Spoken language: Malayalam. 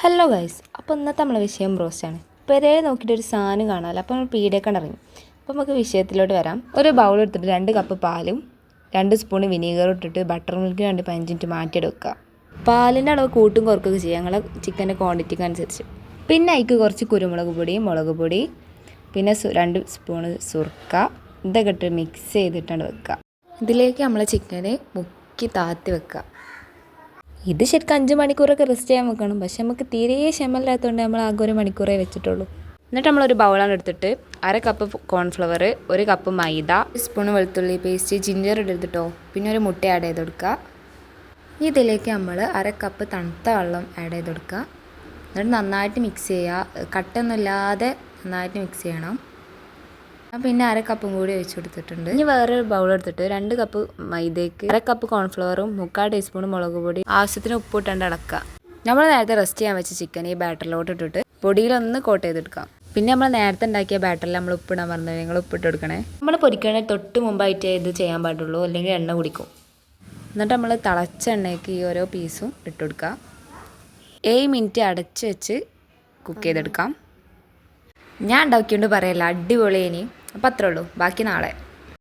ഹലോ ഗൈസ്, അപ്പോൾ ഇന്നത്തെ നമ്മളെ വിഷയം റോസ്റ്റാണ്. പെരേ നോക്കിയിട്ട് ഒരു സാധനം കാണാമല്ലോ, അപ്പോൾ നമ്മൾ പീടിയൊക്കെ ഇറങ്ങി. അപ്പോൾ നമുക്ക് വിഷയത്തിലോട്ട് വരാം. ഒരു ബൗൾ എടുത്തിട്ട് 2 കപ്പ് പാലും 2 സ്പൂൺ വിനീഗറും ഇട്ടിട്ട് ബട്ടർ മിൽക്ക് 15 മിനിറ്റ് മാറ്റിയെടുക്കുക. പാലിൻ്റെ അളവ് കൂട്ടും കുറക്കുകയൊക്കെ ചെയ്യുക ഞങ്ങളെ ചിക്കൻ്റെ ക്വാണ്ടിറ്റിക്ക് അനുസരിച്ച്. പിന്നെ അതിക്ക് കുറച്ച് കുരുമുളക് പൊടി, മുളക് പൊടി, പിന്നെ 2 സ്പൂൺ സുർക്ക, ഇതൊക്കെ ഇട്ട് മിക്സ് ചെയ്തിട്ടാണ് വെക്കുക. ഇതിലേക്ക് നമ്മൾ ചിക്കന് മുക്കി താത്തി വെക്കുക. ഇത് ശരിക്കും 5 മണിക്കൂറൊക്കെ റെസ്റ്റ് ചെയ്യാൻ വെക്കണം. പക്ഷെ നമുക്ക് തീരെ ക്ഷമയില്ലാത്തതുകൊണ്ട് നമ്മൾ ആകെ 1 മണിക്കൂറേ വെച്ചിട്ടുള്ളൂ. എന്നിട്ട് നമ്മളൊരു ബൗളാണ് എടുത്തിട്ട് 1/2 കപ്പ് കോൺഫ്ലവർ, 1 കപ്പ് മൈദ, 1 സ്പൂൺ വെളുത്തുള്ളി പേസ്റ്റ്, ജിഞ്ചർ ഇട്ടെടുത്തിട്ടോ, പിന്നെ ഒരു മുട്ട ആഡ് ചെയ്ത് കൊടുക്കുക. ഇതിലേക്ക് നമ്മൾ 1/2 കപ്പ് തണുത്ത വെള്ളം ആഡ് ചെയ്ത് കൊടുക്കുക. എന്നിട്ട് നന്നായിട്ട് മിക്സ് ചെയ്യുക. കട്ടൊന്നുമില്ലാതെ നന്നായിട്ട് മിക്സ് ചെയ്യണം. പിന്നെ 1/2 കപ്പും കൂടി ഒഴിച്ച് കൊടുത്തിട്ടുണ്ട്. ഇനി വേറൊരു ബൗൾ എടുത്തിട്ട് 2 കപ്പ് മൈദയ്ക്ക് 1/2 കപ്പ് കോൺഫ്ലവറും 3/4 ടീസ്പൂൺ മുളക് പൊടി, ആവശ്യത്തിന് ഉപ്പ് ഇട്ടാണ്ട് ഇളക്കുക. നമ്മൾ നേരത്തെ റെസ്റ്റ് ചെയ്യാൻ വെച്ച ചിക്കൻ ഈ ബാറ്ററിലോട്ട് ഇട്ടിട്ട് പൊടിയിലൊന്ന് കോട്ട് ചെയ്തെടുക്കാം. പിന്നെ നമ്മൾ നേരത്തെ ഉണ്ടാക്കിയ ബാറ്ററിൽ നമ്മൾ ഉപ്പിടാൻ പറഞ്ഞു, നിങ്ങൾ ഉപ്പിട്ട് കൊടുക്കണേ. നമ്മൾ പൊരിക്കണേ തൊട്ട് മുമ്പായിട്ടേ ഇത് ചെയ്യാൻ പാടുള്ളൂ, അല്ലെങ്കിൽ എണ്ണ കുടിക്കും. എന്നിട്ട് നമ്മൾ തിളച്ച എണ്ണയ്ക്ക് ഈ ഓരോ പീസും ഇട്ട് കൊടുക്കുക. 7 മിനിറ്റ് അടച്ച് വെച്ച് കുക്ക് ചെയ്തെടുക്കാം. ഞാൻ ഉണ്ടാക്കിയോണ്ട് പറയല്ല, അടിപൊളിയേനി. അപ്പം അത്രേ ഉള്ളൂ, ബാക്കി നാളെ.